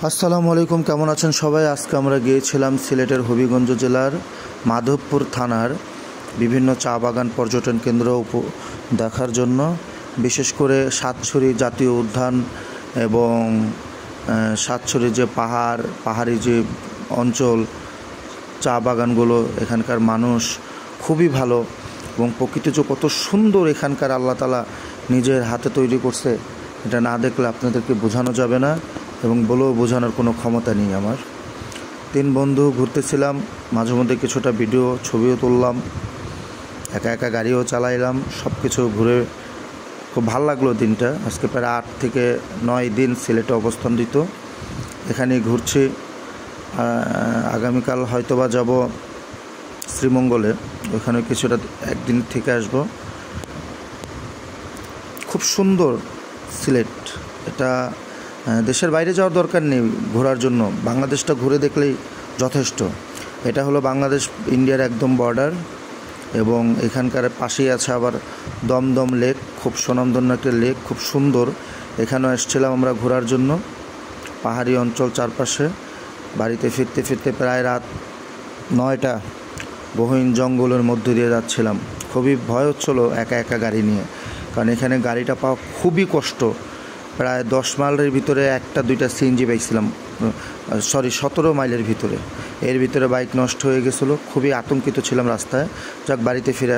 আসসালামু আলাইকুম, কেমন আছেন সবাই? আজকে আমরা গিয়েছিলাম সিলেটের হবিগঞ্জ জেলার মাধবপুর থানার বিভিন্ন চা বাগান পর্যটন কেন্দ্র দেখার জন্য। বিশেষ করে সাতছড়ি জাতীয় উদ্যান এবং সাতছড়ি যে পাহাড়ি যে অঞ্চল, চা বাগানগুলো, এখানকার মানুষ খুবই ভালো এবং প্রকৃতি যে কত সুন্দর এখানকার আল্লাহ তাআলা নিজের হাতে তৈরি করছে, এটা না দেখলে আপনাদেরকে বোঝানো যাবে না এবং বলেও বোঝানোর কোনো ক্ষমতা নেই আমার। 3 বন্ধু ঘুরতেছিলাম, মাঝে মধ্যে কিছুটা ভিডিও ছবিও তুললাম, একা একা গাড়িও চালাইলাম, সব কিছু ঘুরে খুব ভালো লাগলো দিনটা। আজকে প্রায় 8 থেকে 9 দিন সিলেটে অবস্থান দিত, এখানেই ঘুরছি। আগামীকাল হয়তোবা যাব শ্রীমঙ্গলে, ওখানে কিছুটা একদিন থেকে আসব। খুব সুন্দর সিলেট, এটা দেশের বাইরে যাওয়ার দরকার নেই ঘোরার জন্য, বাংলাদেশটা ঘুরে দেখলেই যথেষ্ট। এটা হলো বাংলাদেশ ইন্ডিয়ার একদম বর্ডার এবং এখানকার পাশেই আছে আবার দমদম লেক, খুব স্বনামধন্য একটা লেক, খুব সুন্দর। এখানেও এসেছিলাম আমরা ঘোরার জন্য, পাহাড়ি অঞ্চল চারপাশে। বাড়িতে ফিরতে ফিরতে প্রায় রাত 9টা, গহীন জঙ্গলের মধ্যে দিয়ে যাচ্ছিলাম। খুবই ভয় হচ্ছিল একা একা গাড়ি নিয়ে, কারণ এখানে গাড়িটা পাওয়া খুবই কষ্ট। প্রায় 10 মাইলের ভিতরে 1-2টা সিএনজি পাইছিলাম, 17 মাইলের ভিতরে। এর ভিতরে বাইক নষ্ট হয়ে গেছিলো, খুবই আতঙ্কিত ছিলাম রাস্তায়। যাক, বাড়িতে ফিরে